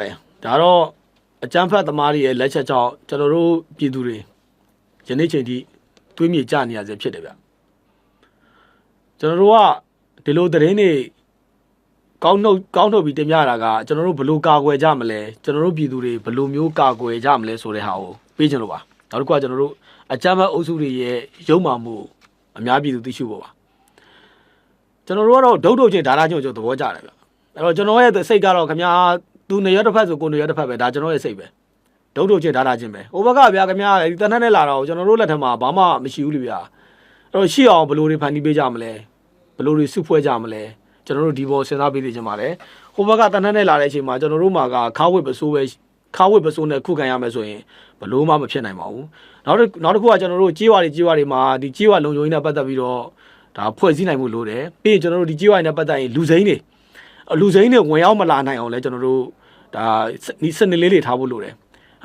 ပါတယ်ဒါတော့အကျန်းဖတ်သမားတွေရဲ့လက်ချက်ကြောင့်ကျွန်တော်တို့ပြည်သူတွေယနေ့ချိန်ထိတွေးမြေကြနေရစေဖြစ်တယ်ဗျကျွန်တော်တို့ကဒီလိုသတင်းတွေကောင်းနှုတ်ပြီးတင်ပြတာကကျွန်တော်တို့ဘယ်လိုကာကွယ်ကြမလဲကျွန်တော်တို့ပြည်သူတွေဘယ်လိုမျိုးကာကွယ်ကြမလဲဆိုတဲ့ဟာကိုပေးချင်လို့ပါနောက်တစ်ခုကကျွန်တော်တို့အကြမ်းဖက်အုပ်စုတွေရဲ့ရုံမှမှုအများပြည်သူသိရှိဖို့ပါကျွန်တော်တို့ကတော့ဒုတ်ဒုတ်ချင်းဒါနာချင်းကိုသဘောကျတယ်ဗျအဲ့တော့ကျွန်တော်ရဲ့စိတ်ကတော့ခင်ဗျာသူနေရတစ်ဖက်ဆိုကိုနေရတစ်ဖက်ပဲဒါကျွန်တော်ရဲ့စိတ်ပဲဒုတ်ဒုတ်ချင်းဒါနာချင်းပဲဟိုဘက်ကဗျာခင်ဗျာဒီတနက်နဲ့လာတော့ကျွန်တော်တို့လက်ထက်မှာဘာမှမရှိဘူးလေဗျာအဲ့တော့ရှိအောင်ဘယ်လိုတွေဖန်တီးပေးကြမလဲဘယ်လိုတွေစုဖွဲ့ကြမလဲကျွန်တော်တို့ဒီဘောစဉ်းစားပေးနေကြပါတယ်ဟိုဘက်ကတနက်နဲ့လာတဲ့အချိန်မှာကျွန်တော်တို့မှာကခါဝစ်ပစိုးပဲခါဝစ်ပစိုးနဲ့ခုခံရမယ်ဆိုရင်ဘလို့မှမဖြစ်နိုင်ပါဘူးနောက်တစ်ခုကကျွန်တော်တို့ကြေးဝါတွေမှာဒီကြေးဝါလုံခြုံရေးနဲ့ပတ်သက်ပြီးတော့ဒါဖွဲ့စည်းနိုင်မှုလိုတယ်ပြီးရင်ကျွန်တော်တို့ဒီကြေးဝါတွေနဲ့ပတ်သက်ရင်လူစိမ်းတွေဝင်ရောက်မလာနိုင်အောင်လဲကျွန်တော်တို့ဒါဒီစနစ်လေးတွေထားဖို့လိုတယ်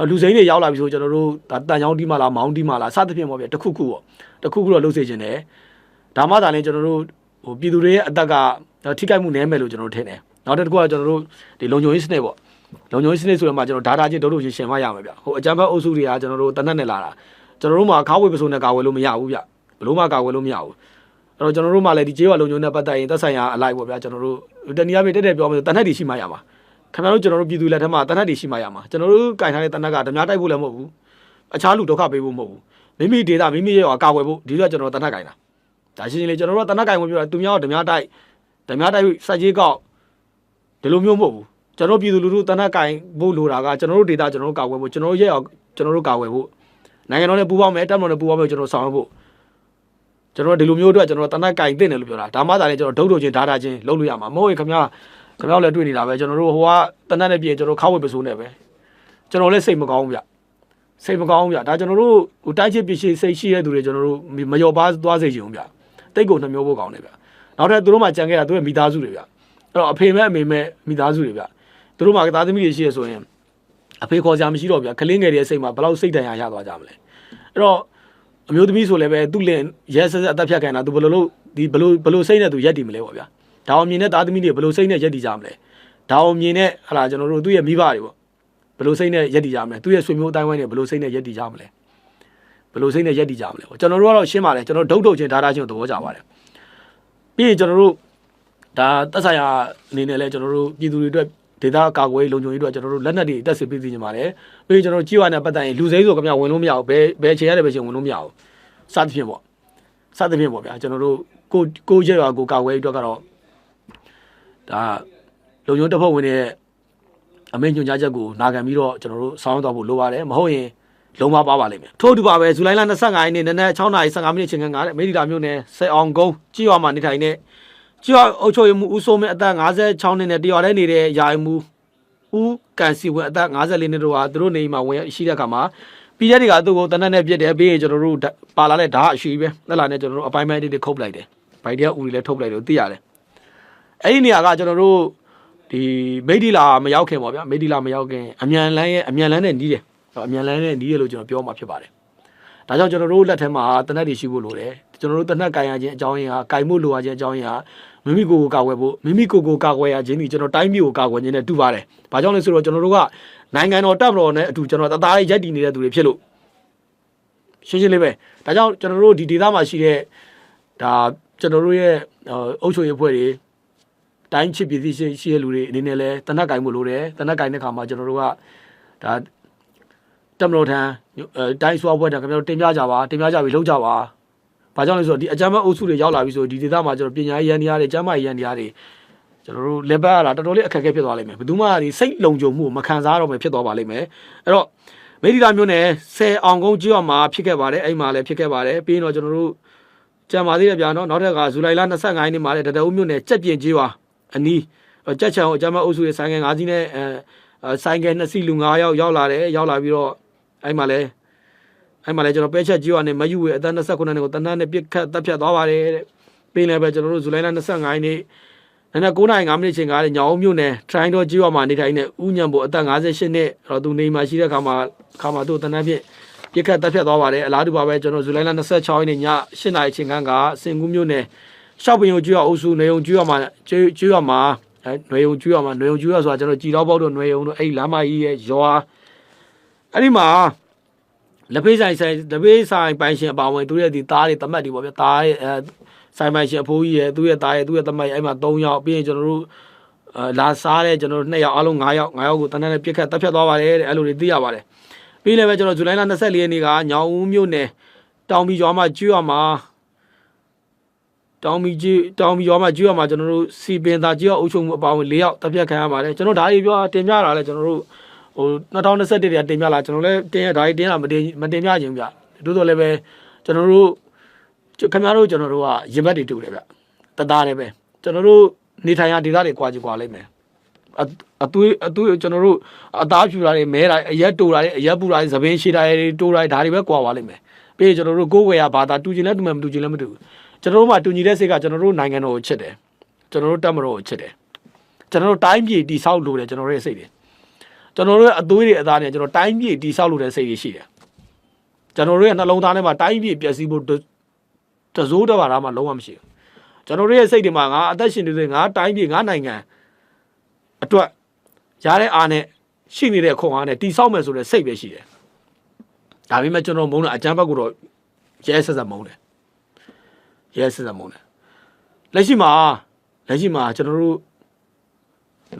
လူစိမ်းတွေရောက်လာပြီဆိုကျွန်တော်တို့ဒါတန်ချောင်းတီးမှလားမောင်းတီးမှလားစသဖြင့်ပေါ့ဗျတခုခုတော့လှုပ်စေခြင်းတယ်ဒါမှသာလဲကျွန်တော်တို့ဟိုပြည်သူတွေရဲ့အသက်ကထိခိုက်မှုနည်းမယ်လို့ကျွန်တော်တို့ထင်တယ်နောက်တစ်ခုကကျွန်တော်တို့ဒီလုံခြုံရေးစနစ်ပေါ့လုံခြုံရေးစနစ်ဆိုရင်မှကျွန်တော်ဒါတာချင်းဒုတ်ချင်းရှင်မရမှာဗျဟိုအကြမ်းဖက်အုပ်စုတွေကကျွန်တော်တို့တနက်နဲ့လာတာကျွန်တော်တို့မှာခါဝေပစုံနဲ့ကာဝယ်လို့မရဘူးဗျဘလို့မှကာဝယ်လို့မရဘူးအဲ့တော့ကျွန်တော်တို့မှလည်းဒီကြေးဝါလုံခြုံနဲ့ပတ်သက်ရင်သက်ဆိုင်ရာအလိုက်ပေါ့ဗျကျွန်တော်တို့တနည်းအားဖြင့်တက်ပြောမယ်ဆိုတနက်တွေရှိမှရမှာခင်ဗျားတို့ကျွန်တော်တို့ပြည်သူလက်ထက်မှာတနက်တွေရှိမှရမှာကျွန်တော်တို့ကင်ထားတဲ့တနက်ကဓမြတိုက်ဖို့လည်းမဟုတ်ဘူးအခြားလူဒုက္ခပေးဖို့မဟုတ်ဘူးမိမိဒေတာမိမိရဲ့ကာဝယ်ဖို့ဒီလိုကကျွန်တော်တနက်ကင်တာဒါရှင်းရှင်းလေးကျွန်တော်တို့ကတနက်ကင်ဝင်ပြောတာသူများဓမြတိုက်စက်ကြီးကောက်ဒီလိုမျိုးမဟုတ်ဘူးကျွန်တော်ပြည်သူလူထုတနက်ကင်ဖို့လိုတာကကျွန်တော်တို့ဒေတာကျွန်တော်တို့ကာဝယ်ဖို့ကျွန်တော်တို့ရဲ့ကျွန်တော်တို့ကာဝယ်ဖို့နိုင်ငံတော်နဲ့ပူးပေါင်းမယ်တပ်မတော်နဲ့ပူးပေါင်းမယ်ကျွန်တော်ဆောင်ရွက်ဖို့ကျွန်တော်ဒီလိုမျိုးအတွက်ကျွန်တော်တနက်ကင်သိတယ်လို့ပြောတာဒါမှသာလေကျွန်တော်ဒုတ်ချင်းဓာတာချင်းလုပ်လို့ရမှာမဟုတ်ရင်ခင်ဗျားလည်းတွေ့နေတာပဲကျွန်တော်တို့ဟိုကတနက်နဲ့ပြင်ကျွန်တော်ခါဝယ်ပစိုးနဲ့ပဲကျွန်တော်လည်းစိတ်မကောင်းဘူးဗျဒါကျွန်တော်တို့ဟိုတိုက်ချစ်ပြည့်စိတ်ရှိတဲ့သူတွေကျွန်တော်တို့မလျော်ပါသွားစေချင်ဘူးဗျတိတ်ကိုနှမျိုးဖို့ကောင်းတယ်ဗျနောက်ထပ်သူတို့မှကြံခဲ့တာသူရဲ့မိသားစုတွေဗျအဲ့တော့အဖေမဲ့အမေမဲ့မိသားစုတွေဗျသူတို့မှသားသမီးတွေရှိရဆိုရင်အဖေခေါ်စရာမရှိတော့ဗျကလင်းငယ်တွေစိတ်မှာဘယ်လောက်စိတ်တန်ရာရသွားကြမလဲအဲ့တော့အမျိုးသမီးဆိုလည်းပဲသူ့လင်ရဲဆက်ဆက်အသက်ဖြတ်ခံတာသူဘယ်လိုစိတ်နဲ့သူရက်တည်မလဲပေါ့ဗျာဒါအောင်မြင်တဲ့သားသမီးတွေဘယ်လိုစိတ်နဲ့ရက်တည်ကြမလဲဒါအောင်မြင်တဲ့ဟာကျွန်တော်တို့သူ့ရဲ့မိဘတွေပေါ့ဘယ်လိုစိတ်နဲ့ရက်တည်ကြမလဲသူ့ရဲ့ဆွေမျိုးအတိုင်းဝိုင်းတွေဘယ်လိုစိတ်နဲ့ရက်တည်ကြမလဲပေါ့ကျွန်တော်တို့ကတော့ရှင်းပါတယ်ကျွန်တော်ဒုတ်ချင်းဒါတာချင်းကိုသဘောကျပါတယ်ပြီးရင်ကျွန်တော်တို့ဒါသက်ဆိုင်ရာအနေနဲ့လဲကျွန်တော်တို့ပြည်သူတွေအတွက်ဒေသကာကွယ်လုံခြုံရေးအတွက်ကျွန်တော်တို့လက်နက်တွေတက်စစ်ပေးနေကြပါတယ်ပြီးရင်ကျွန်တော်တို့ကြီးဝါနဲ့ပတ်သက်ရင်လူစိမ်းဆိုကမှဝင်လို့မရဘူးဘယ်ချိန်ရတယ်ပဲချိန်ဝင်လို့မရဘူးစသဖြင့်ပေါ့ဗျာကျွန်တော်တို့ကိုရဲရွာကိုကာကွယ်အတွက်ကတော့ဒါလုံခြုံတပ်ဖွဲ့ဝင်တွေရဲ့အမိန့်ညွှန်ကြားချက်ကိုနာခံပြီးတော့ကျွန်တော်တို့ဆောင်းသွားဖို့လိုပါတယ်မဟုတ်ရင်လုံးဝပါလိမ့်မယ်ထို့တူပါပဲဇူလိုင်လ25ရက်နေ့နနက်6:15မိနစ်ချိန်ခန့်ကမေဒီတာမြို့နယ်စေအောင်ကုန်းကြီးရွာမှာနေထိုင်တဲ့ကြီးရွာအုပ်ချုပ်ရေးမှူးဦးစိုးမင်းအသက်56နှစ်နဲ့တရွာထဲနေတဲ့ယာယီမှူးဦးကန်စီဝင်းအသက်54နှစ်တို့ဟာသူတို့နေမှာဝင်ရှိတဲ့အခါမှာပြည်ရဲတွေကသူ့ကိုတနက်နဲ့ပြစ်တယ်ပြီးရင်ကျွန်တော်တို့ပါလာတဲ့ဓာတ်အရှိပဲတက်လာနဲ့ကျွန်တော်တို့အပိုင်းပိုင်းတွေခုတ်လိုက်တယ်ဗိုက်တရဦးတွေလည်းထုတ်လိုက်တယ်သိရတယ်အဲ့ဒီနေရာကကျွန်တော်တို့ဒီမိဒီလာမရောက်ခင်ပေါ့ဗျာမိဒီလာမရောက်ခင်အမြန်လန်းနဲ့နီးတယ်အမြန်လန်းနဲ့နီးတယ်လို့ကျွန်တော်ပြောမှာဖြစ်ပါတယ်ဒါကြောင့်ကျွန်တော်တို့လက်ထက်မှာတနက်တွေရှိဖို့လိုတယ်ကျွန်တော်တို့တနက်ကင်ရခြင်းအကြောင်းရင်းဟာကင်မှုလိုရခြင်းအကြောင်းရင်းဟာမိမိကိုယ်ကိုကာကွယ်ဖို့မိမိကိုယ်ကိုကာကွယ်ရခြင်းဒီကျွန်တော်တိုင်းပြည်ကိုကာကွယ်ခြင်းနဲ့တူပါတယ်ဘာကြောင့်လဲဆိုတော့ကျွန်တော်တို့ကနိုင်ငံတော်တပ်မတော်နဲ့အတူကျွန်တော်တသားရက်တည်နေတဲ့သူတွေဖြစ်လို့ရှင်းလေးပဲဒါကြောင့်ကျွန်တော်တို့ဒီဒေသမှာရှိတဲ့ဒါကျွန်တော်တို့ရဲ့အုပ်ချုပ်ရေးအဖွဲ့တွေတိုင်းချစ်ပြည်ရှိတဲ့လူတွေအနေနဲ့လဲတနက်ကင်မှုလိုတယ်တနက်ကင်တဲ့ခါမှာကျွန်တော်တို့ကဒါတမလို့ထမ်းတိုင်းစွာပွဲတံခင်ဗျားတို့တင်ပြကြပြီးလှုပ်ကြပါဘာကြောင့်လဲဆိုတော့ဒီအကြမ်းဖက်အုပ်စုတွေရောက်လာပြီဆိုဒီဒေသမှာကျွန်တော်ပညာရေးရန်တရားတွေကျမ်းမာရေးရန်တရားတွေကျွန်တော်တို့လက်ပတ်ရတာတော်တော်လေးအခက်အခဲဖြစ်သွားလိမ့်မယ်ဘယ်သူမှဒီစိတ်လုံခြုံမှုမခံစားရတော့မယ်ဖြစ်သွားပါလိမ့်မယ်အဲ့တော့မိဒီတာမျိုးနဲ့10အောင်ကုန်းကျွော်မှာဖြစ်ခဲ့ပါတယ်အဲ့မှာလည်းဖြစ်ခဲ့ပါတယ်ပြီးရင်တော့ကျွန်တော်တို့ကြံပါသေးတယ်ဗျာနော်နောက်ထပ်ကဇူလိုင်လ25ရက်နေ့မှာလည်းတတအုပ်မျိုးနဲ့ကြက်ပြင်ကျွေးအနီးကြက်ချံကိုအကြမ်းဖက်အုပ်စုရဲ့ဆိုင်ငယ်5စီးနဲ့ဆိုင်ငယ်2စီးလူ9ယောက်ရောက်လာပြီးတော့အဲ့မှာလဲကျွန်တော်ပဲချက်ကြီးကနေမယူဝေအသက်29နှစ်ကိုတနက်နဲ့ပြစ်ခတ်တပ်ဖြတ်သွားပါတယ်တဲ့ပြီးလည်းပဲကျွန်တော်တို့ဇူလိုင်လ25ရက်နေ့နနက်9:05မိနစ်ချိန်ကညောင်မြို့နယ်ထရိုင်းတော်ကြီးရွာမှာနေထိုင်တဲ့ဦးညံဘိုအသက်58နှစ်တော့သူနေမှာရှိတဲ့ခါမှာသူ့တနက်ဖြင့်ပြစ်ခတ်တပ်ဖြတ်သွားပါတယ်အလားတူပါပဲကျွန်တော်ဇူလိုင်လ26ရက်နေ့ည8:00နာရီချိန်ကစင်ကူးမြို့နယ်ရှောက်ပင်ရုံကြီးရွာအုပ်စုနေုံကြီးရွာမှာ နွေယုံကျွေးရမှာနွေယုံကျွေးရဆိုတာကျွန်တော်ကြည်တော့ပေါက်တော့နွေယုံတို့အဲ့လမ်းမကြီးရဲ့ရွာအဲ့ဒီမှာလက်ဖေးဆိုင်ပိုင်ရှင်အပါဝင်သူရဲ့ဒီသားတွေတမတ်တွေပေါ့ဗျာသားရဲ့ဆိုင်ပိုင်ရှင်အဖိုးကြီးရဲ့သူ့ရဲ့သားရဲ့သူ့ရဲ့တမတ်ရဲ့အဲ့မှာ3ယောက်ပြီးရင်ကျွန်တော်တို့လာစားတဲ့ကျွန်တော်တို့2ယောက်အားလုံး9ယောက်ကိုတန်းတန်းနဲ့ပြစ်ခတ်တပ်ဖြတ်သွားပါတယ်တဲ့အဲ့လိုတွေသိရပါတယ်ပြီးလည်းပဲကျွန်တော်ဇူလိုင်လ24ရက်နေ့ကညောင်ဦးမြို့နယ်တောင်ပြည်ရွာမှာကျွေးရမှာတောင်ပြည်ရွာမှာကျွေးရမှာကျွန်တော်တို့စီပင်သာကျွေးအုပ်ချုပ်မှုအပါဝင်4ယောက်တပ်ဖြတ်ခံရပါတယ်ကျွန်တော်ဒါတွေပြောတင်ပြတာလဲကျွန်တော်တို့ဟို2021တည်းကတင်ပြလာကျွန်တော်လည်းတင်ရဒါတွေတင်လာမတင်ပြခြင်းဗျတိုးတော့လည်းပဲကျွန်တော်တို့ခင်ဗျားတို့ကျွန်တော်တို့ကရင်ဘတ်တွေတူတယ်ဗျတသားတယ်ပဲကျွန်တော်တို့နေထိုင်ရာဒေသတွေကွာကြကွာလိုက်မယ်အသွေးကျွန်တော်တို့အသားဖြူတာတွေမဲတာအရက်တူတာတွေအရက်ပူတာတွေသပင်းရှိတာတွေတူတာတွေဒါတွေပဲကွာသွားလိမ့်မယ်ပြီးကျွန်တော်တို့ကိုယ်ဝယ်ရဘာသာတူကျင်လဲတူမယ်မတူကျင်လဲမတူကျွန်တော်တို့မှတူညီတဲ့စိတ်ကကျွန်တော်တို့နိုင်ငံတော်ကိုချစ်တယ်ကျွန်တော်တို့တပ်မတော်ကိုချစ်တယ်ကျွန်တော်တို့တိုင်းပြည်တည်ဆောက်လို့တယ်ကျွန်တော်တို့ရဲ့စိတ်တွေကျွန်တော်တို့ရဲ့အသွေးတွေအသားတွေကျွန်တော်တိုင်းပြည်တည်ဆောက်လို့တဲ့စိတ်တွေရှိတယ်ကျွန်တော်တို့ရဲ့နှလုံးသားထဲမှာတိုင်းပြည်ပျက်စီးဖို့တစိုးတပါးတာမှလုံးဝမရှိဘူးကျွန်တော်တို့ရဲ့စိတ်တွေမှာငါအသက်ရှင်နေတဲ့ငါတိုင်းပြည်ငါနိုင်ငံအတွက်ရတဲ့အားနဲ့ရှိနေတဲ့ခွန်အားနဲ့တည်ဆောက်မယ်ဆိုတဲ့စိတ်ပဲရှိတယ်ဒါပေမဲ့ကျွန်တော်မုန်းတာအကြမ်းဖက်ကိုတော့ရဲဆက်ဆက်မုန်းတယ်ရဲဆက်ဆက်မုန်းတယ်လက်ရှိမှာကျွန်တော်တို့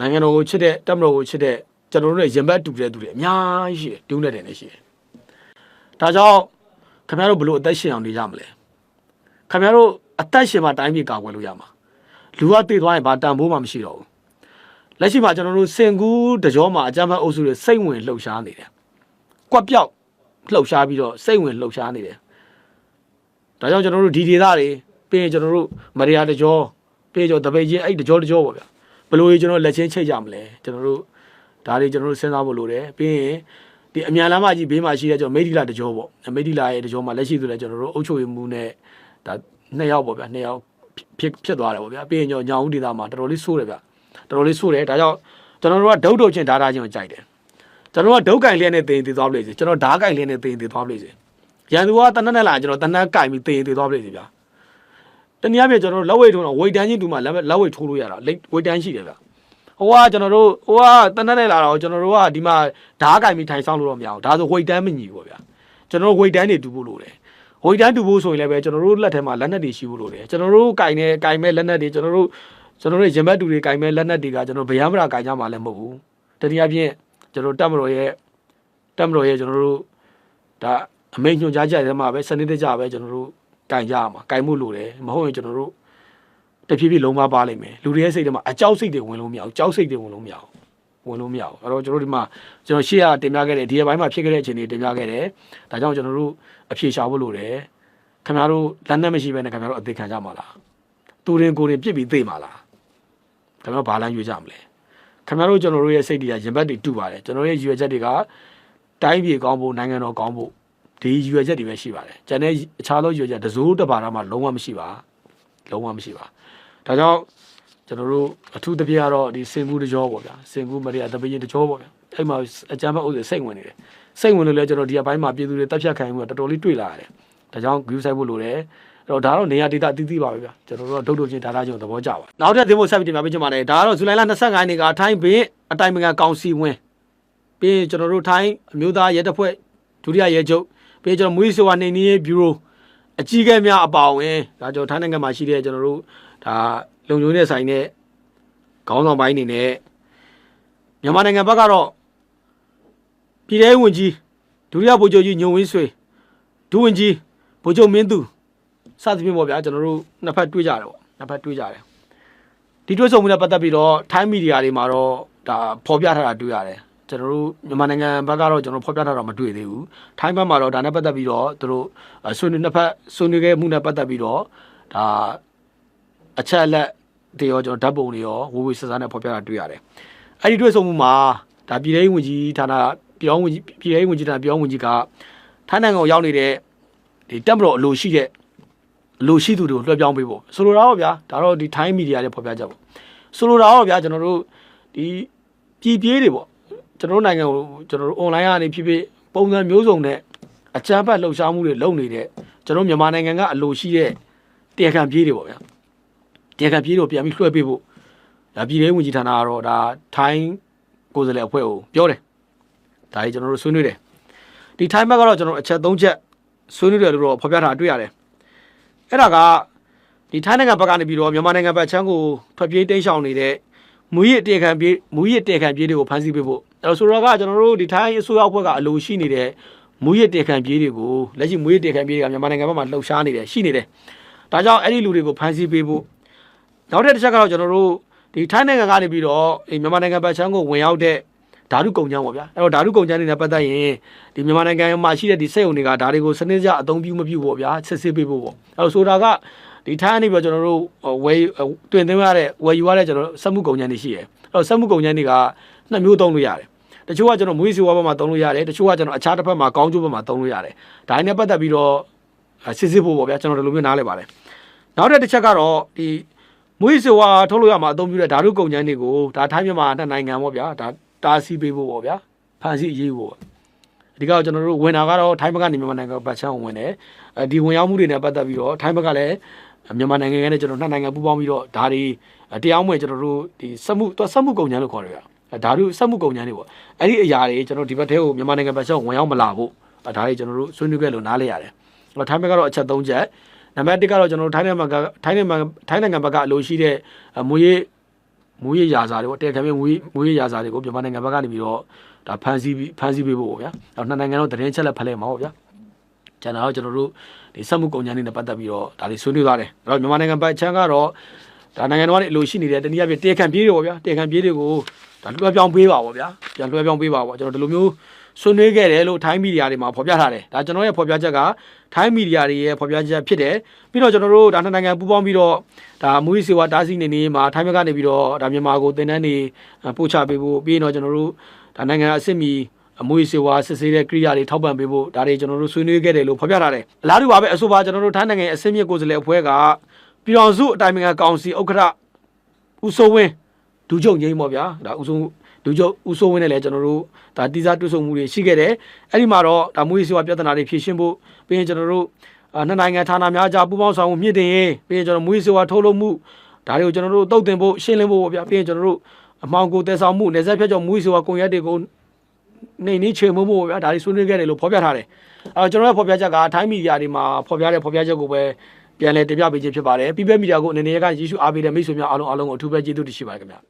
နိုင်ငံတော်ကိုချစ်တဲ့တပ်မတော်ကိုချစ်တဲ့ကျွန်တော်တို့ရဲ့ရင်ဘတ်တူတဲ့သူတွေအများကြီးရှိတယ်တူးနေတဲ့နေရှိတယ်ဒါကြောင့်ခင်ဗျားတို့ဘလို့အသက်ရှင်အောင်နေကြမလဲခင်ဗျားတို့အသက်ရှင်မှတိုင်းပြည်ကာကွယ်လို့ရမှာလူကတည်သွားရင်ဘာတန်ဖိုးမှမရှိတော့ဘူးလက်ရှိမှာကျွန်တော်တို့စင်ကူးတကြောမှာအကြမ်းဖက်အုပ်စုတွေစိတ်ဝင်လှုပ်ရှားနေတယ်ကွက်ပြောက်လှုပ်ရှားပြီးတော့စိတ်ဝင်လှုပ်ရှားနေတယ်ဒါကြောင့်ကျွန်တော်တို့ဒီဒေသတွေပြီးရင်ကျွန်တော်တို့မရယာတကြောပြီးကျွန်တော်တပိတ်ချင်းအဲ့တကြောပေါ့ဗျာဘလို့ကျွန်တော်လက်ချင်းချိတ်ကြမလဲကျွန်တော်တို့ဒါတွေကျွန်တော်တို့စဉ်းစားဖို့လိုတယ်ပြီးရင်ဒီအမြန်လမ်းမကြီးဘေးမှာရှိတဲ့ကျွန်တော်မိတ်ဒီလာတကြောပေါ့မိတ်ဒီလာရဲ့တကြောမှာလက်ရှိဆိုလဲကျွန်တော်တို့အုပ်ချုပ်ရေးမှူးနဲ့ဒါ2ယောက်ပေါ့ဗျာ2ယောက်ဖြစ်သွားတယ်ပေါ့ဗျာပြီးရင်ညောင်ဦးဒေသမှာတော်တော်လေးဆိုးတယ်ဗျာတော်တော်လေးဆိုးတယ်ဒါကြောင့်ကျွန်တော်တို့ကဒုတ်ချင်းဓာတာချင်းကိုကြိုက်တယ်ကျွန်တော်ကဒုတ်ကင်လျက်နဲ့တင်တည်သွားပလိမ့်စေကျွန်တော်ဓာကင်လျက်နဲ့တင်တည်သွားပလိမ့်စေရန်သူကတနက်နဲ့လာကျွန်တော်တနက်ကင်ပြီးတင်တည်သွားပလိမ့်စေဗျာတနည်းအားဖြင့်ကျွန်တော်တို့လက်ဝိတ်ထိုးတော့ဝိတ်တန်းချင်းတူမှလက်ဝိတ်ထိုးလို့ရတာဝိတ်တန်းရှိတယ်ဗျာဟိုကကျွန်တော်တို့ဟိုကတနက်နဲ့လာတော့ကျွန်တော်တို့ကဒီမှာဓာကင်ပြီးထိုင်ဆောင်လို့တော့မရဘူးဒါဆိုဝိတ်တန်းမညီဘူးဗျာကျွန်တော်တို့ဝိတ်တန်းတွေတူဖို့လိုတယ်ဝိတ်တန်းတူဖို့ဆိုရင်လည်းပဲကျွန်တော်တို့လက်ထဲမှာလက်နက်တွေရှိဖို့လိုတယ်ကျွန်တော်တို့ကင်မဲ့လက်နက်တွေကျွန်တော်တို့ရင်ဘတ်တူတွေကင်မဲ့လက်နက်တွေကကျွန်တော်ဗျာမရာကင်ကြမှာလည်းမဟုတ်ဘူးတနည်းအားဖြင့်ကျွန်တော်တပ်မတော်ရဲ့ကျွန်တော်တို့ဒါအမိန့်ညွှန်ကြားချက်ထဲမှာပဲစနစ်တကျပဲကျွန်တော်တို့ကင်ကြရမှာကင်မှုလိုတယ်မဟုတ်ရင်ကျွန်တော်တို့တဖြည်းဖြည်းလုံးပါလိမ့်မယ်လူတွေရဲ့စိတ်ထဲမှာအကြောက်စိတ်တွေဝင်လို့မရဘူးကြောက်စိတ်တွေဝင်လို့မရဘူးအဲ့တော့ကျွန်တော်ဒီမှာကျွန်တော်ရှေ့ကတင်ပြခဲ့တဲ့ဒီဘက်ပိုင်းမှာဖြစ်ခဲ့တဲ့အခြေအနေတင်ပြခဲ့တယ်ဒါကြောင့်ကျွန်တော်တို့အဖြေရှာဖို့လိုတယ်ခင်ဗျားတို့လက်နက်မရှိဘဲနဲ့ခင်ဗျားတို့အသေးခံကြမှာလားသူရင်ကိုယ်ရင်ပြစ်ပြီးသိမှာလားခင်ဗျားတို့ဘာလမ်းရွေးကြမလဲခင်ဗျားတို့ကျွန်တော်တို့ရဲ့စိတ်တွေကရင်ဘတ်တွေတူပါတယ်ကျွန်တော်ရဲ့ရွေချက်တွေကတိုင်းပြည်ကောင်းဖို့နိုင်ငံတော်ကောင်းဖို့ဒီရွေချက်တွေပဲရှိပါတယ်ကျန်တဲ့အခြားသောရွေချက်တစိုးတပါးမှလုံးဝမရှိပါဒါကြောင့်ကျွန်တော်တို့အထူးသဖြင့်ကတော့ဒီစင်ကူးတကြောပေါ့ဗျာစင်ကူးမရတပိရင်တကြောပေါ့ဗျာအဲ့မှာအကြမ်းဖက်အုပ်စုစိတ်ဝင်နေတယ်စိတ်ဝင်လို့လဲကျွန်တော်ဒီအပိုင်းမှာပြည်သူတွေတပ်ဖြတ်ခိုင်းမှုတော်တော်လေးတွေ့လာရတယ်ဒါကြောင့် view ဆိုင်ဖို့လိုတယ်အဲ့တော့ဒါတော့နေရာဒေသအသီးသီးပါပဲဗျာကျွန်တော်တို့ဒုတ်ချင်းဒါချင်းသဘောကျပါနောက်ထပ်သင်ဖို့ဆက်ပြီးတင်ပြပေးချင်ပါတယ်ဒါကတော့ဇူလိုင်လ25ရက်နေ့ကထိုင်းဘင်းအတိုင်ပင်ခံကောင်စီဝင်ပြီးကျွန်တော်တို့ထိုင်းအမျိုးသားရဲတပ်ဖွဲ့ဒုတိယရဲချုပ်ပြီးကျွန်တော်မွေးဆိုဝါနေနေဘျူရိုအကြီးအကဲများအပါအဝင်ဒါကျွန်တော်ထိုင်းနိုင်ငံမှာရှိတဲ့ကျွန်တော်တို့ဒါလုံခြုံရေးဆိုင်တဲ့ခေါင်းဆောင်ပိုင်းနေနဲ့မြန်မာနိုင်ငံဘက်ကတော့ပြည်ထောင်ဝန်ကြီးဒုတိယဗိုလ်ချုပ်ကြီးညုံဝင်းဆွေဒုဝန်ကြီးဗိုလ်ချုပ်မင်းသူစသဖြင့်ပေါ့ဗျာကျွန်တော်တို့နှစ်ဖက်တွေ့ကြတယ်ဒီတွေ့ဆုံမှုနဲ့ပတ်သက်ပြီးတော့ထိုင်းမီဒီယာတွေမှာတော့ဒါဖော်ပြထားတာတွေ့ရတယ်ကျွန်တော်တို့မြန်မာနိုင်ငံဘက်ကတော့ကျွန်တော်ဖော်ပြထားတာမတွေ့သေးဘူးထိုင်းဘက်မှာတော့ဒါနဲ့ပတ်သက်ပြီးတော့သူတို့ဆွေးနွေးနှစ်ဖက်ဆွေးနွေးခဲ့မှုနဲ့ပတ်သက်ပြီးတော့ဒါအချက်အလက်တွေရောကျွန်တော်ဓာတ်ပုံတွေရောဝေဆဆာနဲ့ဖော်ပြတာတွေ့ရတယ်အဲ့ဒီတွေ့ဆုံမှုမှာဒါပြည်ထောင်ဝန်ကြီးဌာနပြည်ထောင်ဝန်ကြီးဌာနပြောင်းဝန်ကြီးကထိုင်းနိုင်ငံကိုရောက်နေတဲ့ဒီတက်မတော်အလိုရှိသူတွေကိုလွှဲပြောင်းပေးဖို့ဆိုလိုတာတော့ဗျာဒါတော့ဒီထိုင်းမီဒီယာတွေဖော်ပြကြပါဆိုလိုတာတော့ဗျာကျွန်တော်တို့ဒီပြည်ပြေးတွေပေါ့ကျွန်တော်တို့နိုင်ငံကိုကျွန်တော်တို့ online ကနေဖြစ်ဖြစ်ပုံစံမျိုးစုံနဲ့အကြမ်းဖက်လှုပ်ရှားမှုတွေလုပ်နေတဲ့ကျွန်တော်မြန်မာနိုင်ငံကအလိုရှိတဲ့တရားခံပြေးတွေပေါ့ဗျာတရားခံပြေးတွေပြန်ပြီးလွှဲပေးဖို့ ပြည်ထောင်ဝင်ကြီးဌာနကတော့ဒါထိုင်းကိုယ်စားလှယ်အဖွဲ့ကိုပြောတယ်ဒါကြီးကျွန်တော်တို့ဆွေးနွေးတယ်ဒီထိုင်းဘက်ကတော့ကျွန်တော်အချက်3ချက်ဆွေးနွေးတယ်လို့တော့ဖော်ပြထားတွေ့ရတယ်အဲ့ဒါကဒီထိုင်းနိုင်ငံဘက်ကနေပြီးတော့မြန်မာနိုင်ငံဘက်ချမ်းကိုထွက်ပြေးတိမ်းရှောင်နေတဲ့မူရစ်တေခံပြေးတွေကိုဖမ်းဆီးပေးဖို့အဲ့တော့ဆိုတော့ကကျွန်တော်တို့ဒီထိုင်းအစိုးရအဖွဲ့ကအလိုရှိနေတဲ့မူရစ်တေခံပြေးတွေကိုလက်ရှိမူရစ်တေခံပြေးတွေကမြန်မာနိုင်ငံဘက်မှာလှုပ်ရှားနေတယ်ရှိနေတယ်ဒါကြောင့်အဲ့ဒီလူတွေကိုဖမ်းဆီးပေးဖို့နောက်တစ်ချက်ကတော့ကျွန်တော်တို့ဒီထိုင်းနိုင်ငံကနေပြီးတော့မြန်မာနိုင်ငံဘက်ချမ်းကိုဝင်ရောက်တဲ့ဓာတုကုန်ကျန်းပေါ့ဗျာအဲ့တော့ဓာတုကုန်ကျန်းတွေနဲ့ပတ်သက်ရင်ဒီမြန်မာနိုင်ငံမှာရှိတဲ့ဒီစက်ရုံတွေကဓာတွေကိုစနစ်ကျအသုံးပြုမပြုပေါ့ဗျာစစ်ဆေးပေးဖို့ပေါ့အဲ့တော့ဆိုတာကဒီထိုင်းကနေပြီးတော့ကျွန်တော်တို့ဝယ်တွင်သွင်းရတဲ့ဝယ်ယူရတဲ့ကျွန်တော်တို့စက်မှုကုန်ကျန်းတွေရှိတယ်အဲ့တော့စက်မှုကုန်ကျန်းတွေက2မျိုးသုံးလို့ရတယ်တချို့ကကျွန်တော်မွေးစီဝါဘက်မှာသုံးလို့ရတယ်တချို့ကကျွန်တော်အခြားတစ်ဖက်မှာကောင်းကျိုးဘက်မှာသုံးလို့ရတယ်ဒါနဲ့ပတ်သက်ပြီးတော့စစ်ဆေးဖို့ပေါ့ဗျာကျွန်တော်ဒီလိုမျိုးနားလည်ပါတယ်နောက်တစ်ချက်ကတော့ဒီမွေးစီဝါထုတ်လို့ရမှာအသုံးပြုတဲ့ဓာတုကုန်ကျန်းတွေကိုဒါထိုင်းမြန်မာနှစ်နိုင်ငံပေါ့ဗျာဒါတားဆီးပေးဖို့ပေါ့ဗျာဖန်ဆီးအရေးဖို့အဓိကကျွန်တော်တို့ဝင်တာကတော့ထိုင်းဘက်ကနေမြန်မာနိုင်ငံဘက်ချမ်းဝင်တယ်ဒီဝင်ရောက်မှုတွေနဲ့ပတ်သက်ပြီးတော့ထိုင်းဘက်ကလည်းမြန်မာနိုင်ငံနဲ့ကျွန်တော်နှစ်နိုင်ငံပူးပေါင်းပြီးတော့ဒါတွေတရားမဝင်ကျွန်တော်တို့ဒီစက်မှုကုန်ကျန်းလို့ခေါ်တယ်ဗျာဓာတုစက်မှုကုန်ကျန်းတွေပေါ့အဲ့ဒီအရာတွေကျွန်တော်ဒီဘက်ထဲကိုမြန်မာနိုင်ငံဘက်ချမ်းဝင်ရောက်မလာဖို့ဒါတွေကျွန်တော်တို့ဆွေးနွေးခဲ့လို့နားလဲရတယ်ထိုင်းဘက်ကတော့အချက်3ချက်နံပါတ်1ကတော့ကျွန်တော်တို့ထိုင်းနိုင်ငံဘက်ကအလိုရှိတဲ့မူရေးရာဇာတွေပေါ့တရားခံမူရေးရာဇာတွေကိုမြန်မာနိုင်ငံဘက်ကနေပြီးတော့ဒါဖန်ဆီးပေးဖို့ပေါ့ဗျာနှစ်နိုင်ငံတော့သတင်းချက်လက်ဖက်လဲမှာပေါ့ဗျာကျန်တာတော့ကျွန်တော်တို့ဒီစက်မှုကုန်ကျန်းတွေနဲ့ပတ်သက်ပြီးတော့ဒါတွေဆွေးနွေးသွားတယ်အဲ့တော့မြန်မာနိုင်ငံဘက်ချမ်းကတော့ဒါနိုင်ငံတော်ကနေအလိုရှိနေတဲ့တနည်းအားဖြင့်တရားခံပြေးတွေပေါ့ဗျာတရားခံပြေးတွေကိုဒါလွှဲပြောင်းပေးပါပေါ့ဗျာပြန်လွှဲပြောင်းပေးပါပေါ့ကျွန်တော်ဒီလိုမျိုးဆွေးနွေးခဲ့တယ်လို့ထိုင်းမီဒီယာတွေမှာဖော်ပြထားတယ်ဒါကျွန်တော်ရဲ့ဖော်ပြချက်ကထိုင်းမီဒီယာတွေရဲ့ဖော်ပြချက်ဖြစ်တယ်ပြီးတော့ကျွန်တော်တို့ဒါနှစ်နိုင်ငံပူးပေါင်းပြီးတော့ဒါမူရီစေဝါတားဆီးနေမှာထိုင်းဘက်ကနေပြီးတော့ဒါမြန်မာကိုတင်တန်းနေပို့ချပေးဖို့ပြီးတော့ကျွန်တော်တို့ဒါနိုင်ငံအစ်စ်မီမူရီစေဝါစစ်ဆေးတဲ့ကိရိယာတွေထောက်ပံ့ပေးဖို့ဒါတွေကျွန်တော်တို့ဆွေးနွေးခဲ့တယ်လို့ဖော်ပြထားတယ်အလားတူပါပဲအဆိုပါကျွန်တော်တို့ထိုင်းနိုင်ငံအစ်စ်မြစ်ကိုယ်စားလှယ်အဖွဲ့ကပြည်တော်စုအတိုင်းအမြံကောင်စီဥက္ကဋ္ဌဦးစိုးဝင်းဒူချုပ်ငိမ့်ပေါ့ဗျာဒါဦးစိုးဝင်းနဲ့လည်းကျွန်တော်တို့ဒါတိစားတွေ့ဆုံမှုတွေရှိခဲ့တယ်အဲ့ဒီမှာတော့ဒါမူရီစေဝါပြဿနာတွေဖြေရှင်းဖို့ပြီးရင်ကျွန်တော်တို့နှစ်နိုင်ငံဌာနများကြားပူးပေါင်းဆောင်မှုမြင့်တင်ရေးပြီးရင်ကျွန်တော်မူရီစေဝါထုတ်လုပ်မှုဒါတွေကိုကျွန်တော်တို့တုတ်တင်ဖို့ရှင်းလင်းဖို့ပေါ့ဗျာပြီးရင်ကျွန်တော်တို့အမှောင်ကိုတည်ဆောင်မှုနေဆက်ဖြတ်ကျော်မူရီစေဝါကုန်ရက်တွေကိုနေနေချေမှုပေါ့ဗျာဒါတွေဆွေးနွေးခဲ့တယ်လို့ဖော်ပြထားတယ်ကျွန်တော်ရဲ့ဖော်ပြချက်ကထိုင်းမီဒီယာတွေမှာဖော်ပြတဲ့ဖော်ပြချက်ကိုပဲပြန်လည်တင်ပြပေးခြင်းဖြစ်ပါတယ်ပြည်ပမီဒီယာကိုအနေနဲ့ကရည်ရှိအားပေးတဲ့မိတ်ဆွေများအားလုံးကိုအထူးပဲကျေးဇူးတင်ရှိပါတယ်ခင်ဗျာ